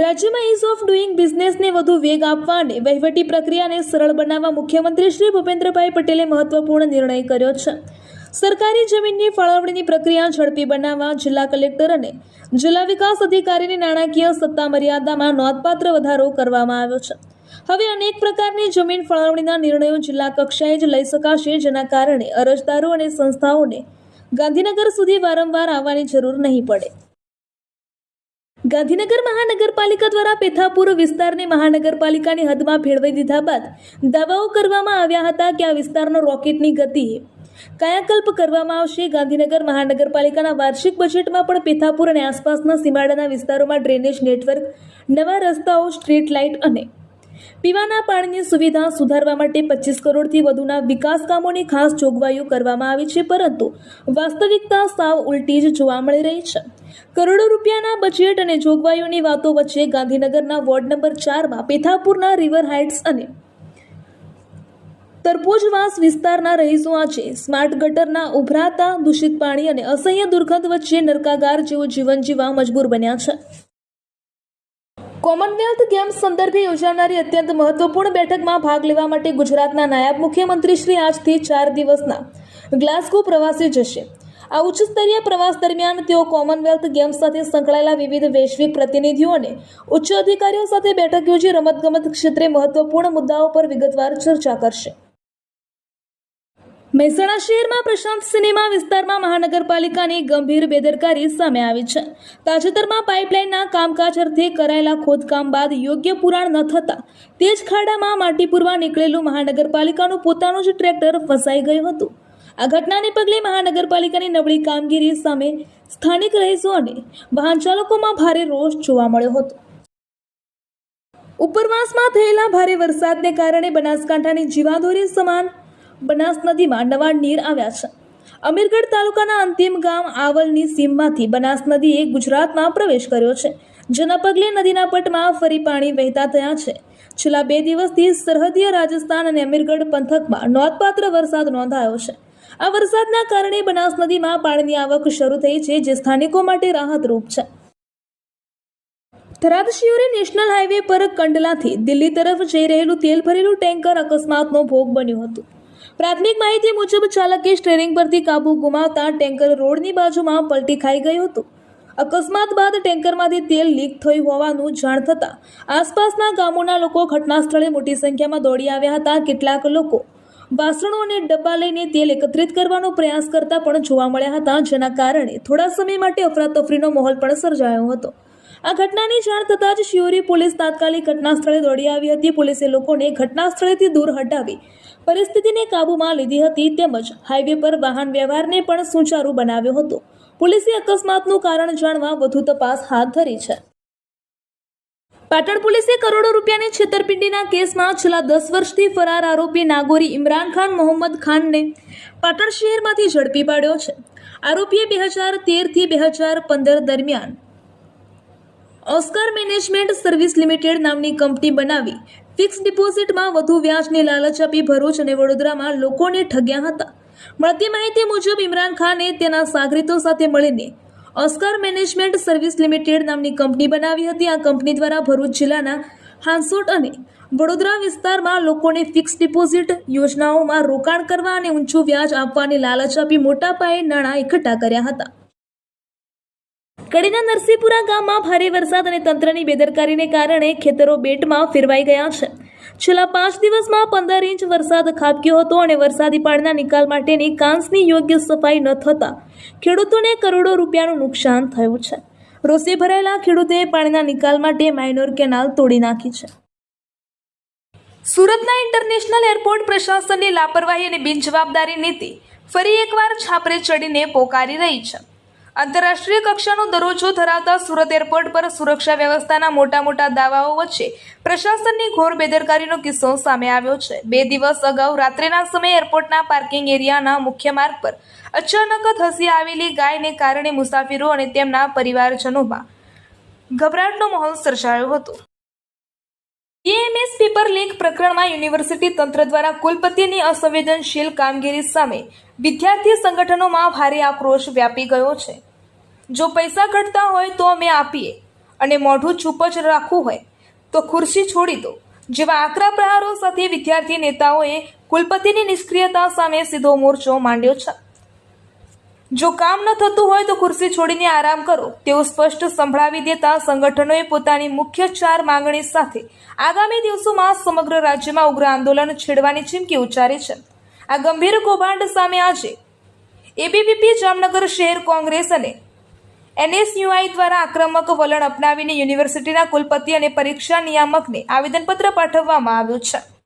રાજ્યમાં ease of doing બિઝનેસને વધુ વેગ આપવા અને વહીવટી પ્રક્રિયાને સરળ બનાવવા મુખ્યમંત્રી શ્રી ભૂપેન્દ્રભાઈ પટેલે મહત્વપૂર્ણ નિર્ણય કર્યો છે। સરકારી જમીનની ફાળવણીની પ્રક્રિયા ઝડપી બનાવવા જિલ્લા કલેક્ટર અને જિલ્લા વિકાસ અધિકારીની નાણાકીય સત્તા મર્યાદામાં નોંધપાત્ર વધારો કરવામાં આવ્યો છે। હવે અનેક પ્રકારની જમીન ફાળવણીના નિર્ણયો જિલ્લા કક્ષાએ જ લઈ શકાશે, જેના કારણે અરજદારો અને સંસ્થાઓને ગાંધીનગર સુધી વારંવાર આવવાની જરૂર નહીં પડે। ગાંધીનગર મહાનગરપાલિકા દ્વારા પેથાપુર વિસ્તારને મહાનગરપાલિકાની હદમાં ભેળવી દીધા બાદ દાવાઓ કરવામાં આવ્યા હતા કે આ વિસ્તારનો રોકેટની ગતિએ કાયાકલ્પ કરવામાં આવશે। ગાંધીનગર મહાનગરપાલિકાના વાર્ષિક બજેટમાં પણ પેથાપુર અને આસપાસના સીમાડાના વિસ્તારોમાં ડ્રેનેજ નેટવર્ક, નવા રસ્તાઓ, સ્ટ્રીટ લાઇટ અને પીવાના પાણીની સુવિધા સુધારવા માટે 25 કરોડથી વધુના વિકાસ કામોની ખાસ જોગવાઈઓ કરવામાં આવી છે, પરંતુ વાસ્તવિકતા સાવ ઉલટી જ જોવા મળી રહી છે। કરોડો રૂપિયાના બજેટ અને જોગવાઈઓની વાતો વચ્ચે ગાંધીનગરના વોર્ડ નંબર 4માં પેથાપુરના રિવર હાઇટ્સ અને તરપોજવાસ વિસ્તારના રહીશો આજે સ્માર્ટ ગટરના ઉભરાતા દૂષિત પાણી અને અસહ્ય દુર્ગંધ વચ્ચે નરકાગાર જેવું જીવન જીવવા મજબૂર બન્યા છે। કોમનવેલ્થ ગેમ્સ સંદર્ભે યોજાનારી અત્યંત મહત્વપૂર્ણ બેઠકમાં ભાગ લેવા માટે ગુજરાતના નાયબ મુખ્યમંત્રી શ્રી આજથી 4 દિવસના ગ્લાસગો પ્રવાસે જશે। આ ઉચ્ચ સ્તરીય પ્રવાસ દરમિયાન તેઓ કોમનવેલ્થ ગેમ્સ સાથે સંકળાયેલા વિવિધ વૈશ્વિક પ્રતિનિધિઓ અને ઉચ્ચ અધિકારીઓ સાથે બેઠક યોજી રમતગમત ક્ષેત્રે મહત્વપૂર્ણ મુદ્દાઓ પર વિગતવાર ચર્ચા કરશે। મહેસાણા શહેરમાં પ્રશાંત સિનેમા વિસ્તારમાં મહાનગરપાલિકાની ગંભીર બેદરકારી સામે આવી છે। તાજેતરમાં પાઇપલાઇનના કામકાજ અર્થે કરાયેલા ખોદકામ બાદ યોગ્ય પુરાણ ન થતા તે જ ખાડામાં માટી પૂરવા નીકળેલું મહાનગરપાલિકાનું પોતાનું જ ટ્રેક્ટર ફસાઈ ગયું હતું। આ ઘટનાને પગલે મહાનગરપાલિકાની નબળી કામગીરી સામે સ્થાનિક રહીશો અને વાહન ચાલકોમાં ભારે રોષ જોવા મળ્યો હતો। ઉપરવાસમાં થયેલા ભારે વરસાદને કારણે બનાસકાંઠાની જીવાદોરી સમાન બનાસ નદીમાં નવા નીર આવ્યા છે। અમીરગઢ તાલુકાના અંતિમ ગામ આવલની સીમમાંથી બનાસ નદીએ ગુજરાતમાં પ્રવેશ કર્યો છે, જેના પગલે નદીના પટમાં ફરી પાણી વહેતા થયા છે। છેલ્લા 2 દિવસથી સરહદીય રાજસ્થાન અને અમીરગઢ પંથકમાં નોંધપાત્ર વરસાદ નોંધાયો છે। આ વરસાદના કારણે બનાસ નદીમાં પાણીની આવક શરૂ થઈ છે, જે સ્થાનિકો માટે રાહતરૂપ છે। થરાદ શિયોરી નેશનલ હાઈવે પર કંડલાથી દિલ્હી તરફ જઈ રહેલું તેલ ભરેલું ટેન્કર અકસ્માતનો ભોગ બન્યું હતું। પ્રાથમિક માહિતી મુજબ ચાલકે સ્ટીયરિંગ પરથી કાબુ ગુમાવતા ટેન્કર રોડની બાજુમાં પલટી ખાઈ ગયું હતું। અકસ્માત બાદ ટેન્કરમાંથી તેલ લીક થયું હોવાનું જાણ થતાં આસપાસના ગામોના લોકો ઘટના સ્થળે મોટી સંખ્યામાં દોડી આવ્યા હતા। કેટલાક લોકો વાસણો અને ડબ્બા લઈને તેલ એકત્રિત કરવાનો પ્રયાસ કરતા પણ જોવા મળ્યા હતા, જેના કારણે થોડા સમય માટે અફરાતફરીનો માહોલ પણ સર્જાયો હતો। આ ઘટનાની જાણ થતાં જ શિયોરી પોલીસ તાત્કાલિક ઘટના સ્થળે દોડી આવી હતી। પોલીસે લોકોને ઘટના સ્થળેથી દૂર હટાવી પરિસ્થિતિને કાબૂમાં લીધી હતી, તેમજ હાઈવે પર વાહન વ્યવહારને પણ સુચારુ બનાવ્યો હતો। પોલીસે અકસ્માતનું કારણ જાણવા વધુ તપાસ હાથ ધરી છે। પાટણ પોલીસે કરોડો રૂપિયાની છેતરપિંડીના કેસમાં છેલ્લા 10 વર્ષથી ફરાર આરોપી નાગોરી ઇમરાન ખાન મોહમ્મદ ખાનને પાટણ શહેરમાંથી ઝડપી પાડ્યો છે। આરોપીએ 2013થી 2015 દરમિયાન ઓસ્કાર મેનેજમેન્ટ સર્વિસ લિમિટેડ નામની કંપની બનાવી ફિક્સ ડિપોઝિટમાં વધુ વ્યાજની લાલચ આપી ભરૂચ અને વડોદરામાં લોકોને ઠગ્યા હતા। મળતી માહિતી મુજબ ઇમરાન ખાને તેના સાગરીતો સાથે મળીને ઓસ્કાર મેનેજમેન્ટ સર્વિસ લિમિટેડ નામની કંપની બનાવી હતી। આ કંપની દ્વારા ભરૂચ જિલ્લાના હાંસોટ અને વડોદરા વિસ્તારમાં લોકોને ફિક્સ ડિપોઝિટ યોજનાઓમાં રોકાણ કરવા અને ઊંચું વ્યાજ આપવાની લાલચ આપી મોટા પાયે નાણાં એકઠા કર્યા હતા। કડીના નરસિંહપુરા ગામમાં ભારે વરસાદ અને તંત્રની બેદરકારીને કારણે ખેતરો બેટમાં ફેરવાઈ ગયા છે। છેલ્લા 5 દિવસમાં 15 ઇંચ વરસાદ ખાબક્યો હતો અને વરસાદી પાણીના નિકાલ માટેની કાંસની યોગ્ય સફાઈ ન થતાં ખેડૂતોને કરોડો રૂપિયાનું નુકસાન થયું છે। રોષે ભરાયેલા ખેડૂતોએ પાણીના નિકાલ માટે માઇનોર કેનાલ તોડી નાખી છે। સુરતના ઇન્ટરનેશનલ એરપોર્ટ પ્રશાસનની લાપરવાહી અને બિનજવાબદારી નીતિ ફરી એકવાર છાપરે ચડીને પોકારી રહી છે। આંતરરાષ્ટ્રીય કક્ષાનો દરજ્જો ધરાવતા સુરત એરપોર્ટ પર સુરક્ષા વ્યવસ્થાના મોટા દાવાઓ વચ્ચે પ્રશાસનની ઘોર બેદરકારીનો કિસ્સો સામે આવ્યો છે। 2 દિવસ અગાઉ રાત્રિના સમયે એરપોર્ટના પાર્કિંગ એરિયાના મુખ્ય માર્ગ પર અચાનક ધસી આવેલી ગાયને કારણે મુસાફરો અને તેમના પરિવારજનોમાં ગભરાટનો માહોલ સર્જાયો હતો। એએમએસ પેપર લીક પ્રકરણમાં યુનિવર્સિટી તંત્ર દ્વારા કુલપતિની અસંવેદનશીલ કામગીરી સામે વિદ્યાર્થી સંગઠનોમાં ભારે આક્રોશ વ્યાપી ગયો છે। જો પૈસા ઘટતા હોય તો અમે આપીએ, અને મોઢું ચૂપ જ રાખવું હોય તો ખુરશી છોડી દો જેવા આકરા પ્રહારો સાથે વિદ્યાર્થી નેતાઓએ કુલપતિની નિષ્ક્રિયતા સામે સીધો મોરચો માંડ્યો છે. જો કામ ન થતું હોય તો ખુરશી છોડીને આરામ કરો તેવું સ્પષ્ટ સંભળાવી દેતા સંગઠનોએ પોતાની મુખ્ય 4 માંગણી સાથે આગામી દિવસોમાં સમગ્ર રાજ્યમાં ઉગ્ર આંદોલન છેડવાની ચીમકી ઉચ્ચારી છે. આ ગંભીર કૌભાંડ સામે આજે એબીવીપી જામનગર શહેર કોંગ્રેસ અને NSUI દ્વારા આક્રમક વલણ અપનાવીને યુનિવર્સિટીના કુલપતિ અને પરીક્ષા નિયામકને આવેદનપત્ર પાઠવવામાં આવ્યું છે.